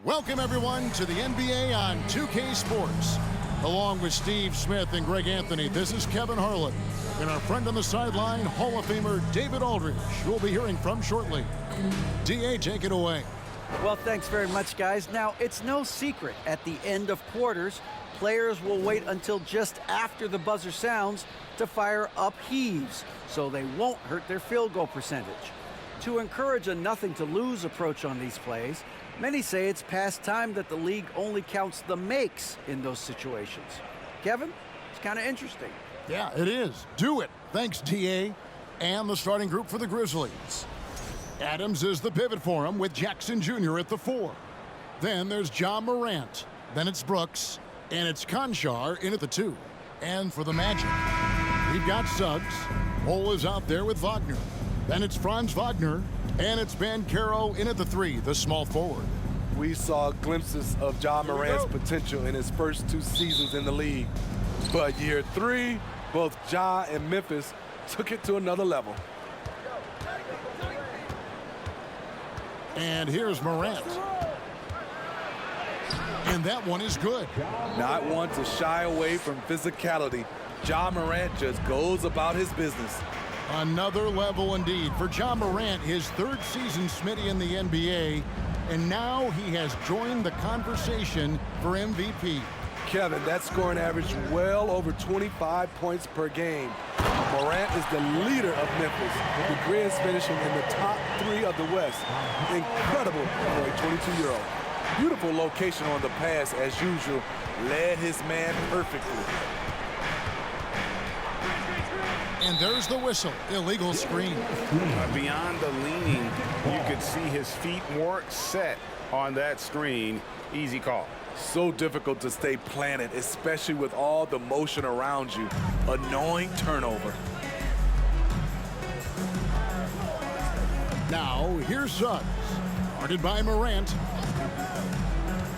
Welcome, everyone, to the NBA on 2K Sports. Along with Steve Smith and Greg Anthony, this is Kevin Harlan. And our friend on the sideline, Hall of Famer David Aldridge, who we'll be hearing from shortly. D.A., take it away. Well, thanks very much, guys. Now, it's no secret at the end of quarters, players will wait until just after the buzzer sounds to fire up heaves, so they won't hurt their field goal percentage. To encourage a nothing-to-lose approach on these plays, many say it's past time that the league only counts the makes in those situations. Kevin, it's kind of interesting. Yeah, it is. Do it. Thanks, T.A. And the starting group for the Grizzlies. Adams is the pivot for him with Jackson Jr. at the 4. Then there's Ja Morant. Then it's Brooks. And it's Conchar in at the 2. And for the Magic, we've got Suggs. Cole is out there with Wagner. Then it's Franz Wagner. And it's Banchero in at the 3, the small forward. We saw glimpses of Ja Morant's potential in his first 2 seasons in the league. But year 3, both Ja and Memphis took it to another level. And here's Morant. And that one is good. Not one to shy away from physicality. Ja Morant just goes about his business. Another level indeed for Ja Morant, his 3rd season Smitty in the NBA, and now he has joined the conversation for MVP. Kevin, that scoring average well over 25 points per game. Morant is the leader of Memphis. The Grizz finishing in the top 3 of the West. Incredible for a 22-year-old. Beautiful location on the pass as usual. Led his man perfectly. And there's the whistle. Illegal screen. Beyond the leaning, you could see his feet weren't set on that screen. Easy call. So difficult to stay planted, especially with all the motion around you. Annoying turnover. Now, here's Suggs. Guarded by Morant.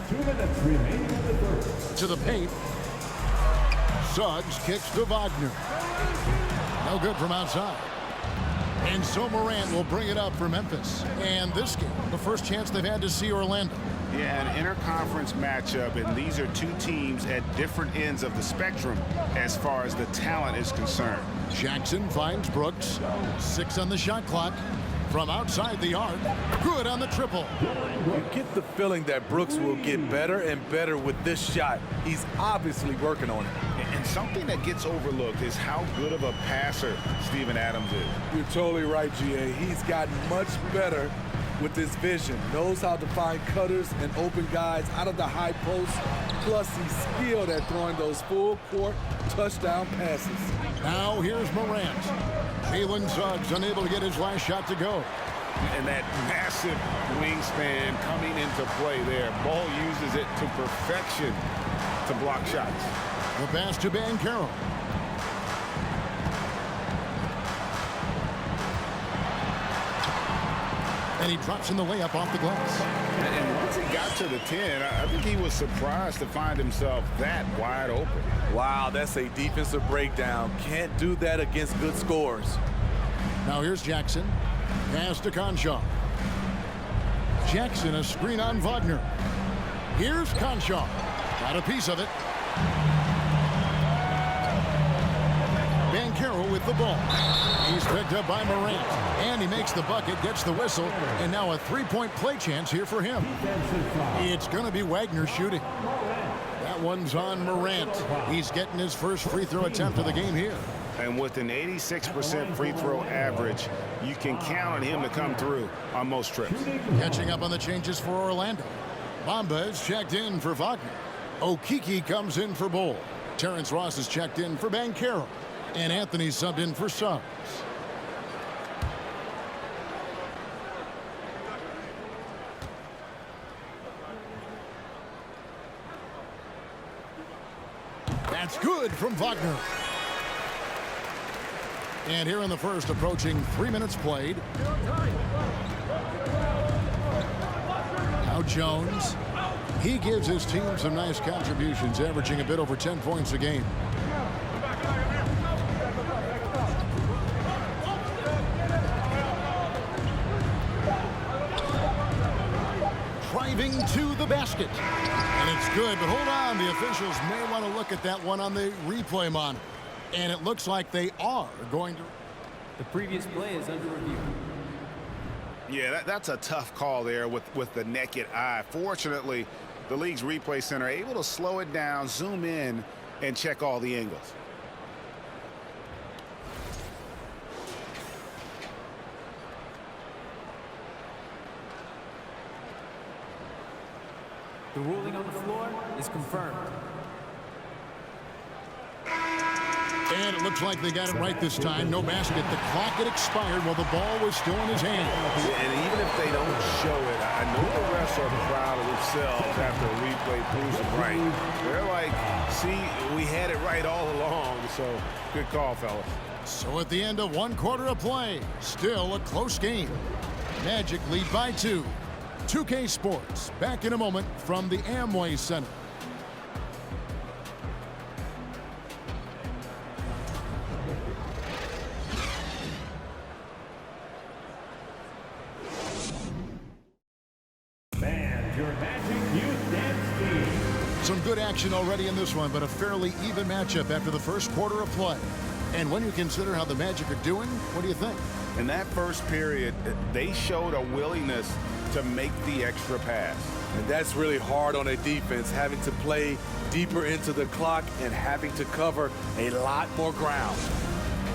2 minutes remaining in the 3rd. To the paint. Suggs kicks to Wagner. No good from outside. And so Morant will bring it up for Memphis. And this game, the first chance they've had to see Orlando. Yeah, an interconference matchup, and these are 2 teams at different ends of the spectrum as far as the talent is concerned. Jackson finds Brooks. 6 on the shot clock. From outside the arc. Good on the triple. You get the feeling that Brooks will get better and better with this shot. He's obviously working on it. And something that gets overlooked is how good of a passer Steven Adams is. You're totally right, G.A. He's gotten much better with his vision. Knows how to find cutters and open guys out of the high post. Plus, he's skilled at throwing those full-court touchdown passes. Now here's Morant. Jalen Suggs unable to get his last shot to go. And that massive wingspan coming into play there. Ball uses it to perfection to block shots. The pass to Banchero. And he drops in the layup off the glass. And once he got to the 10, I think he was surprised to find himself that wide open. Wow, that's a defensive breakdown. Can't do that against good scores. Now here's Jackson. Pass to Conchar. Jackson, a screen on Wagner. Here's Conchar. Got a piece of it. Banchero with the ball. He's picked up by Morant. And he makes the bucket, gets the whistle, and now a 3-point play chance here for him. It's going to be Wagner shooting. That one's on Morant. He's getting his first free throw attempt of the game here. And with an 86% free throw average, you can count on him to come through on most trips. Catching up on the changes for Orlando. Bamba is checked in for Wagner. Okeke comes in for Bull. Terrence Ross is checked in for Banchero. And Anthony subbed in for Suggs. That's good from Wagner. And here in the first, approaching 3 minutes played. Now Jones. He gives his team some nice contributions, averaging a bit over 10 points a game. driving to the basket. And it's good, but hold on. The officials may want to look at that one on the replay monitor. And it looks like they are going to. The previous play is under review. Yeah, that's a tough call there with the naked eye. Fortunately, the league's replay center able to slow it down, zoom in, and check all the angles. The ruling on the floor is confirmed. And it looks like they got it right this time. No basket. The clock had expired while the ball was still in his hand. And even if they don't show it, I know the refs are proud of themselves after a replay proves it right. They're like, see, we had it right all along. So good call, fellas. So at the end of 1 quarter of play, still a close game. Magic lead by 2. 2K Sports, back in a moment from the Amway Center. And your Magic Youth Dance Team. Some good action already in this one, but a fairly even matchup after the first quarter of play. And when you consider how the Magic are doing, what do you think? In that first period, they showed a willingness to make the extra pass. And that's really hard on a defense, having to play deeper into the clock and having to cover a lot more ground.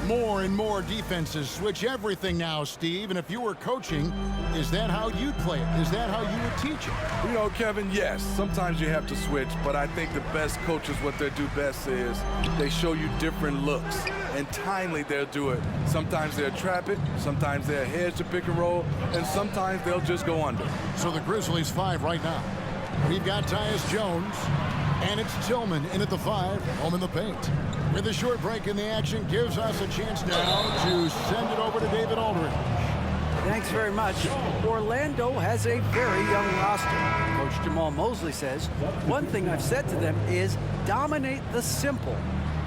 More and more defenses switch everything now, Steve. And if you were coaching, is that how you'd play it? Is that how you would teach it? You know, Kevin, yes, sometimes you have to switch, but I think the best coaches, what they do best is they show you different looks. And timely, they'll do it. Sometimes they'll trap it, sometimes they'll hedge the pick and roll, and sometimes they'll just go under. So the Grizzlies 5 right now. We've got Tyus Jones, and it's Tillman in at the 5, home in the paint. With a short break in the action, gives us a chance now to send it over to David Aldridge. Thanks very much. Orlando has a very young roster. Coach Jamal Mosley says, one thing I've said to them is dominate the simple.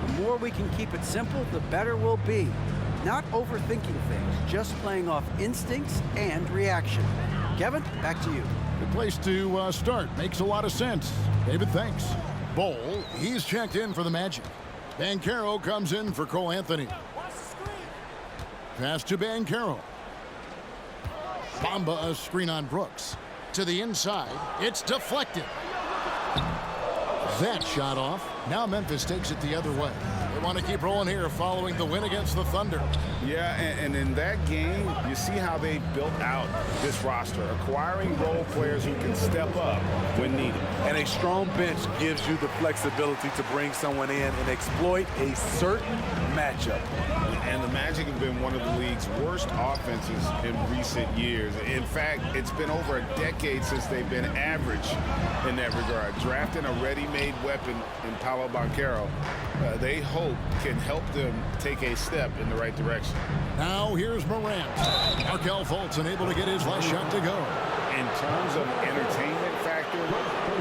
The more we can keep it simple, the better we'll be. Not overthinking things, just playing off instincts and reaction. Kevin, back to you. Good place to start. Makes a lot of sense. David, thanks. Bowl, he's checked in for the Magic. Banchero comes in for Cole Anthony. Pass to Banchero. Bamba a screen on Brooks. To the inside. It's deflected. That shot off. Now Memphis takes it the other way. They want to keep rolling here following the win against the Thunder. Yeah, and in that game, you see how they built out this roster, acquiring role players who can step up when needed. And a strong bench gives you the flexibility to bring someone in and exploit a certain matchup. And the Magic have been one of the league's worst offenses in recent years. In fact, it's been over a decade since they've been average in that regard. Drafting a ready-made weapon in Paolo Banchero, they hope can help them take a step in the right direction. Now here's Morant. Markelle Fultz unable to get his last shot to go. In terms of entertainment factor,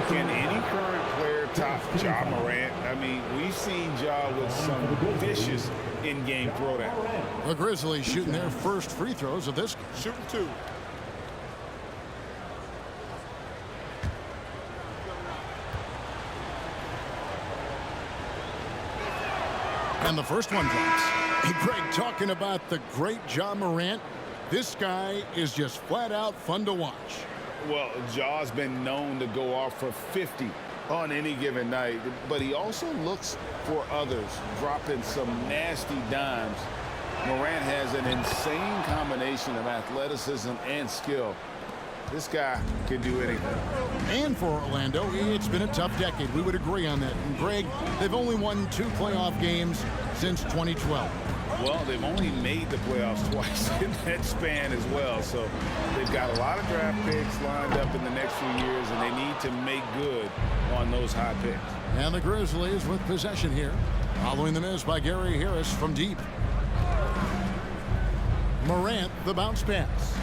can any current player top Ja Morant? I mean, we've seen Ja with some vicious in-game throwdown. The Grizzlies shooting their first free throws of this game. Shooting 2. And the first one drops. Hey, Greg, talking about the great Ja Morant, this guy is just flat out fun to watch. Well, Ja's been known to go off for 50 on any given night, but he also looks for others, dropping some nasty dimes. Morant has an insane combination of athleticism and skill. This guy can do anything. And for Orlando, it's been a tough decade. We would agree on that. And Greg, they've only won 2 playoff games since 2012. Well, they've only made the playoffs twice in that span as well. So they've got a lot of draft picks lined up in the next few years, and they need to make good on those high picks. And the Grizzlies with possession here, following the miss by Gary Harris from deep. Morant, the bounce pass.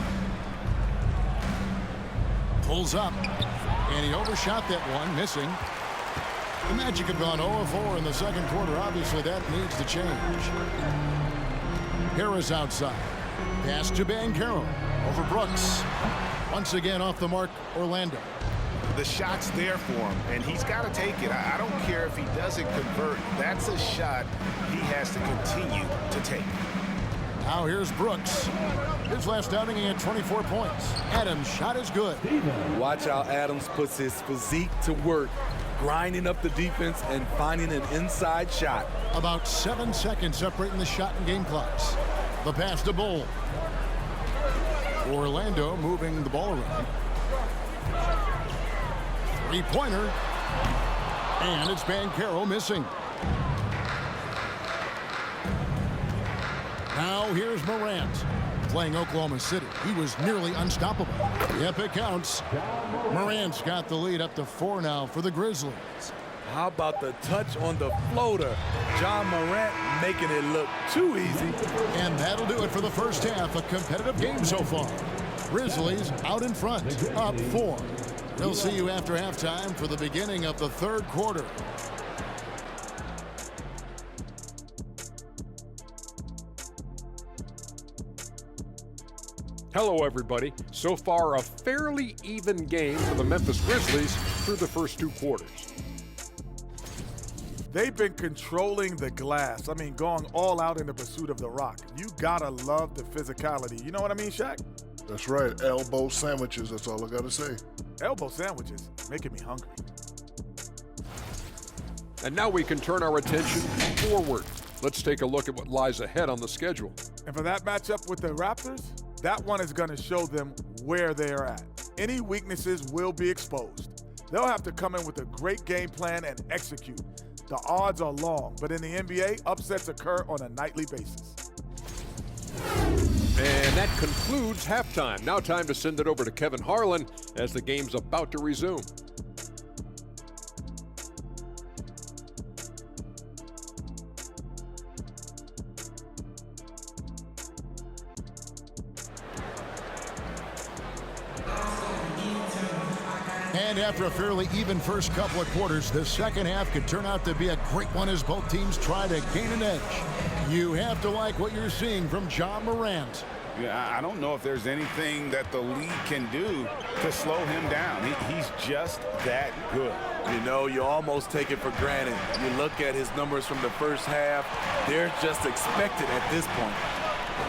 Pulls up, and he overshot that one, missing. The Magic have gone 0-4 in the second quarter. Obviously, that needs to change. Harris outside. Pass to Banchero. Over Brooks. Once again off the mark, Orlando. The shot's there for him, and he's got to take it. I don't care if he doesn't convert. That's a shot he has to continue to take. Now here's Brooks. His last outing, he had 24 points. Adams' shot is good. Watch how Adams puts his physique to work, grinding up the defense and finding an inside shot. About 7 seconds separating the shot and game clocks. The pass to Bull. Orlando moving the ball around. Three-pointer. And it's Banchero missing. Now here's Morant. Playing Oklahoma City, he was nearly unstoppable. Yep, it counts. Morant's got the lead up to 4 now for the Grizzlies. How about the touch on the floater? John Morant making it look too easy. And that'll do it for the first half. A competitive game so far. Grizzlies out in front, up 4. We'll see you after halftime for the beginning of the third quarter. Hello, everybody. So far, a fairly even game for the Memphis Grizzlies through the first 2 quarters. They've been controlling the glass. I mean, going all out in the pursuit of the rock. You gotta love the physicality. You know what I mean, Shaq? That's right. Elbow sandwiches. That's all I got to say. Elbow sandwiches, making me hungry. And now we can turn our attention forward. Let's take a look at what lies ahead on the schedule. And for that matchup with the Raptors, that one is going to show them where they're at. Any weaknesses will be exposed. They'll have to come in with a great game plan and execute. The odds are long, but in the NBA, upsets occur on a nightly basis. And that concludes halftime. Now time to send it over to Kevin Harlan as the game's about to resume. And after a fairly even first couple of quarters, the second half could turn out to be a great one as both teams try to gain an edge. You have to like what you're seeing from John Morant. Yeah, I don't know if there's anything that the league can do to slow him down. He's just that good. You know, you almost take it for granted. You look at his numbers from the first half, they're just expected at this point.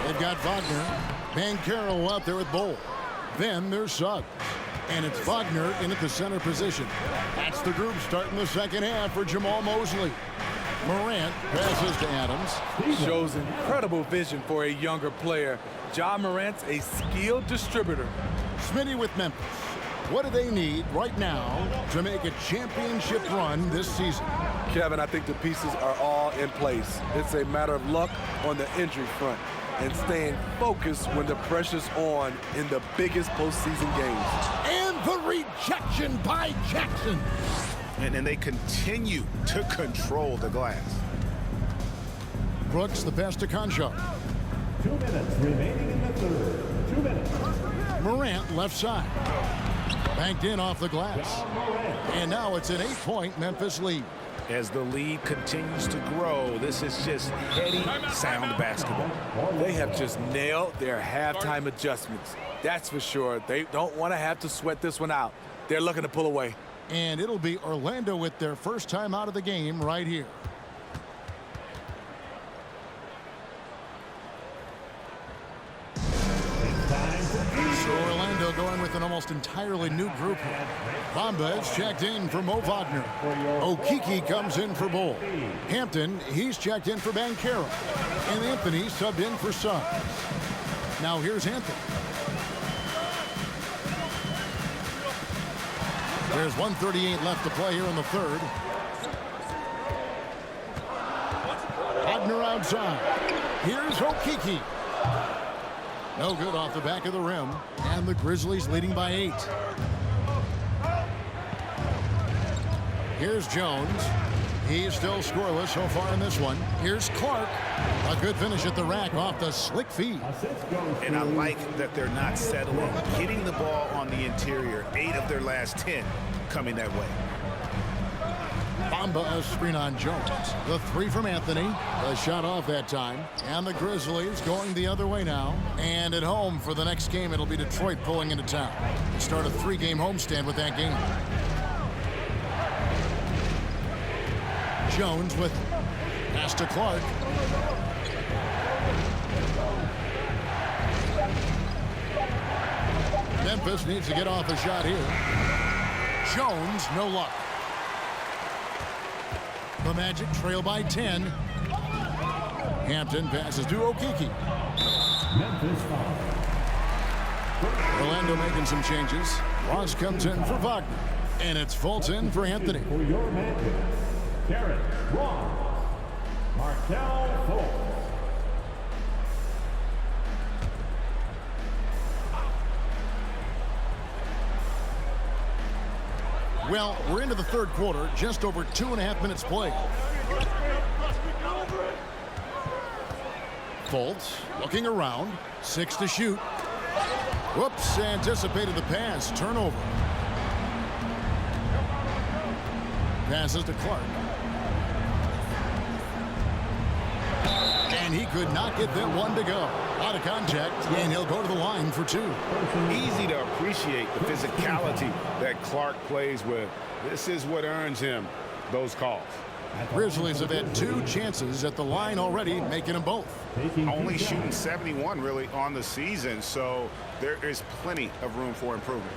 They've got Wagner, Banchero out there with Bull. Then there's Suggs. And it's Wagner in at the center position. That's the group starting the second half for Jamal Mosley. Morant passes to Adams. Shows incredible vision for a younger player. John Morant's a skilled distributor. Smitty with Memphis. What do they need right now to make a championship run this season? Kevin, I think the pieces are all in place. It's a matter of luck on the injury front and staying focused when the pressure's on in the biggest postseason games. And the rejection by Jackson. And then they continue to control the glass. Brooks, the pass to Conjo. 2 minutes remaining in the third. 2 minutes. Morant left side. Banked in off the glass. And now it's an 8-point Memphis lead. As the lead continues to grow, this is just heady, sound basketball. They have just nailed their halftime adjustments. That's for sure. They don't want to have to sweat this one out. They're looking to pull away. And it'll be Orlando with their first time out of the game right here. So Orlando going with an almost entirely new group here. Bamba is checked in for Mo Wagner. Okeke comes in for Bull. Hampton, he's checked in for Banchero. And Anthony subbed in for Suggs. Now here's Anthony. There's 1:38 left to play here in the third. Wagner outside. Here's Okeke. No good off the back of the rim. And the Grizzlies leading by 8. Here's Jones. He's still scoreless so far in this one. Here's Clark. A good finish at the rack off the slick feed. And I like that they're not settling. Hitting the ball on the interior. 8 of their last 10 coming that way. Bamba a screen on Jones. The 3 from Anthony. The shot off that time. And the Grizzlies going the other way now. And at home for the next game, it'll be Detroit pulling into town. Start a 3-game homestand with that game. Jones with pass to Clark. Memphis needs to get off a shot here. Jones, no luck. The Magic trail by 10. Hampton passes to Okeke. Memphis foul. Orlando making some changes. Ross comes in for Wagner. And it's Fulton for Anthony. For your Magic, Garrett Ross, Markel Fultz. Well, we're into the third quarter, just over 2.5 minutes played. Fultz looking around, 6 to shoot. Whoops, anticipated the pass, turnover. Passes to Clark. And he could not get that one to go. Out of contact, and he'll go to the line for 2. Easy to appreciate the physicality that Clark plays with. This is what earns him those calls. Grizzlies have had 2 chances at the line already, making them both. Only shooting 71 really on the season, so there is plenty of room for improvement.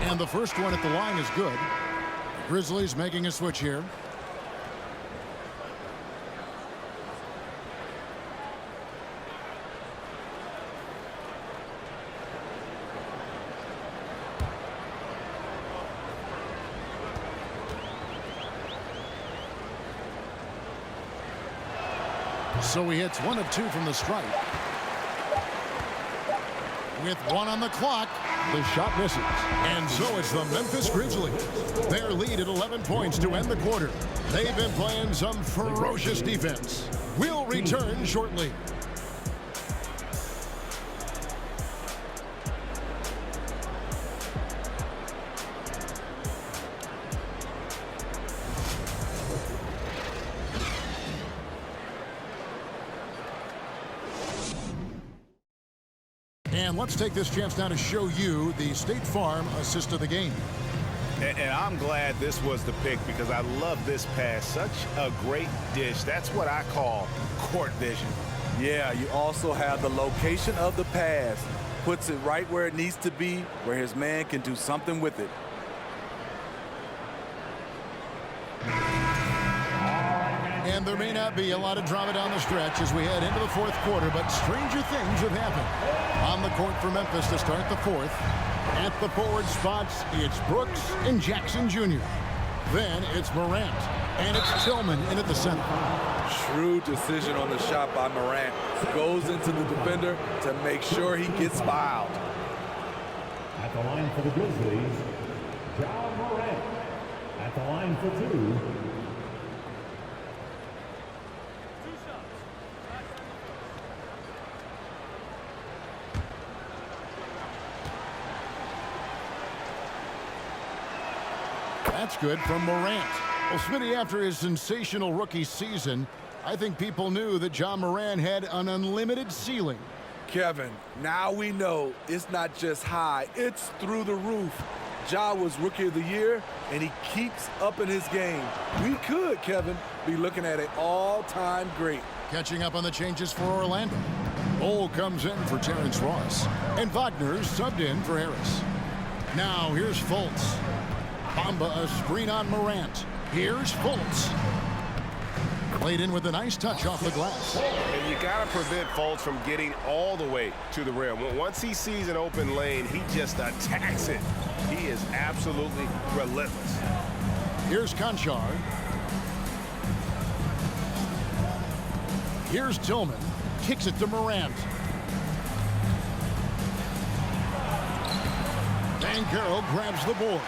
And the first one at the line is good. Grizzlies making a switch here. So he hits 1 of 2 from the stripe. With 1 on the clock, the shot misses. And so it's the Memphis Grizzlies. Their lead at 11 points to end the quarter. They've been playing some ferocious defense. We'll return shortly. And let's take this chance now to show you the State Farm assist of the game. And I'm glad this was the pick because I love this pass. Such a great dish. That's what I call court vision. Yeah, you also have the location of the pass. Puts it right where it needs to be, where his man can do something with it. And there may not be a lot of drama down the stretch as we head into the fourth quarter, but stranger things have happened. On the court for Memphis to start the fourth. At the forward spots, it's Brooks and Jackson Jr. Then it's Morant, and it's Tillman in at the center. Shrewd decision on the shot by Morant. Goes into the defender to make sure he gets fouled. At the line for the Grizzlies, John Morant. At the line for 2. That's good from Morant. Well, Smitty, after his sensational rookie season, I think people knew that John Morant had an unlimited ceiling. Kevin, now we know it's not just high, it's through the roof. Ja was Rookie of the Year, and he keeps up in his game. We could, Kevin, be looking at an all-time great. Catching up on the changes for Orlando. Ole comes in for Terrence Ross, and Wagner's subbed in for Harris. Now here's Fultz. Bamba a screen on Morant. Here's Fultz. Played in with a nice touch off the glass. And you got to prevent Fultz from getting all the way to the rim. Once he sees an open lane, he just attacks it. He is absolutely relentless. Here's Conchar. Here's Tillman. Kicks it to Morant. Van Carroll grabs the board.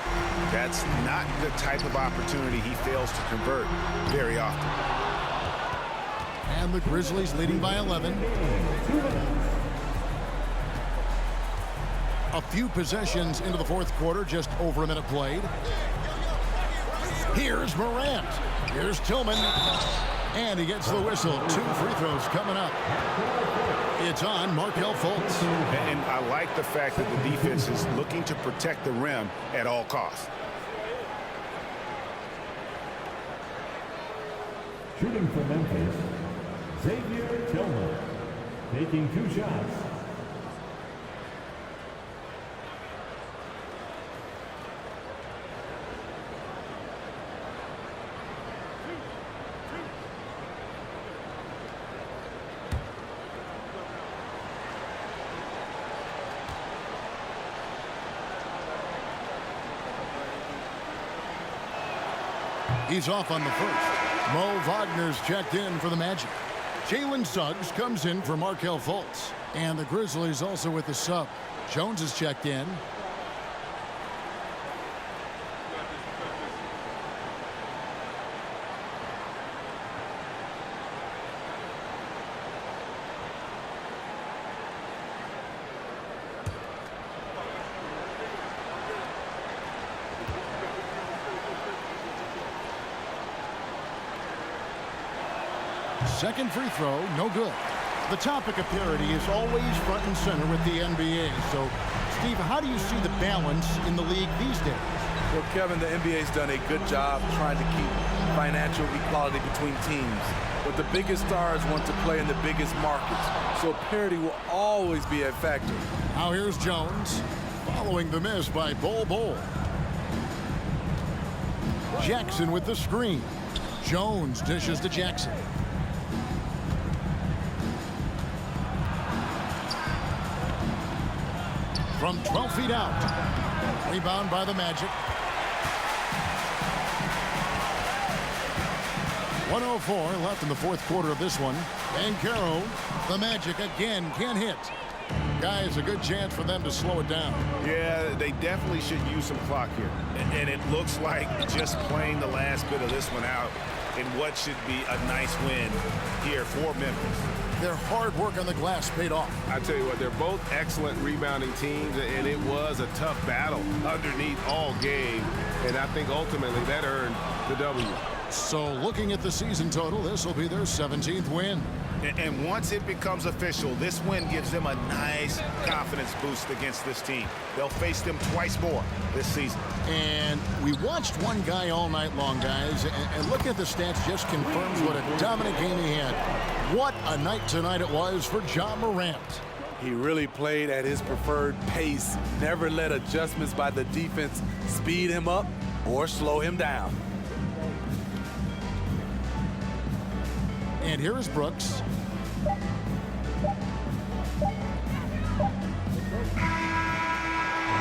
That's not the type of opportunity he fails to convert very often. And the Grizzlies leading by 11. A few possessions into the fourth quarter, just over a minute played. Here's Morant. Here's Tillman. And he gets the whistle. 2 free throws coming up. It's on Markelle Fultz. And I like the fact that the defense is looking to protect the rim at all costs. Shooting for Memphis, Xavier Tillman, taking 2 shots. He's off on the first. Mo Wagner's checked in for the Magic. Jalen Suggs comes in for Markelle Fultz. And the Grizzlies also with the sub. Jones is checked in. Second free throw, no good. The topic of parity is always front and center with the NBA. So, Steve, how do you see the balance in the league these days? Well, Kevin, the NBA's done a good job trying to keep financial equality between teams. But the biggest stars want to play in the biggest markets. So parity will always be a factor. Now here's Jones, following the miss by Bol. Jackson with the screen. Jones dishes to Jackson. From 12 feet out. Rebound by the Magic. 1:04 left in the fourth quarter of this one. And Caro, the Magic again can't hit. Guys, a good chance for them to slow it down. Yeah, they definitely should use some clock here. And it looks like just playing the last bit of this one out in what should be a nice win here for Memphis. Their hard work on the glass paid off. I tell you what, they're both excellent rebounding teams, and it was a tough battle underneath all game. And I think ultimately that earned the W. So looking at the season total, this will be their 17th win. And once it becomes official, this win gives them a nice confidence boost against this team. They'll face them twice more this season. And we watched one guy all night long, guys, and looking at the stats just confirms what a dominant game he had. What a night tonight it was for Ja Morant. He really played at his preferred pace, never let adjustments by the defense speed him up or slow him down. And here is Brooks.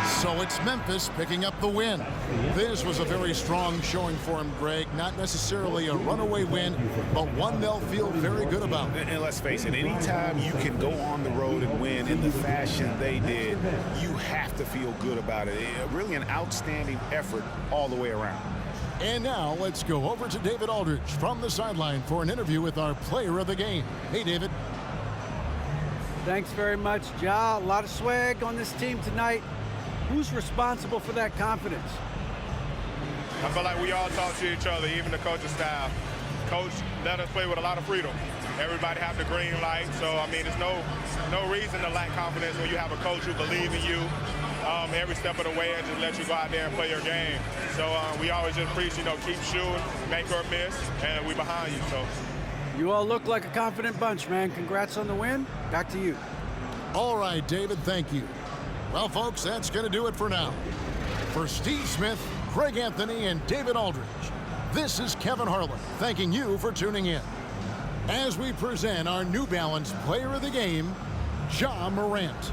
So it's Memphis picking up the win. This was a very strong showing for him, Greg. Not necessarily a runaway win, but one they'll feel very good about. And let's face it, anytime you can go on the road and win in the fashion they did, you have to feel good about it. Really an outstanding effort all the way around. And now let's go over to David Aldridge from the sideline for an interview with our player of the game. Hey, David. Thanks very much, Ja. A lot of swag on this team tonight. Who's responsible for that confidence? I feel like we all talk to each other, even the coaching staff. Coach let us play with a lot of freedom. Everybody have the green light, so I mean, there's no reason to lack confidence when you have a coach who believes in you every step of the way and just let you go out there and play your game. So we always just preach, keep shooting, make or miss, and we behind you. So you all look like a confident bunch, man. Congrats on the win. Back to you. All right, David, thank you. Well, folks, that's going to do it for now. For Steve Smith, Craig Anthony, and David Aldridge, this is Kevin Harlan thanking you for tuning in as we present our New Balance Player of the Game, Ja Morant.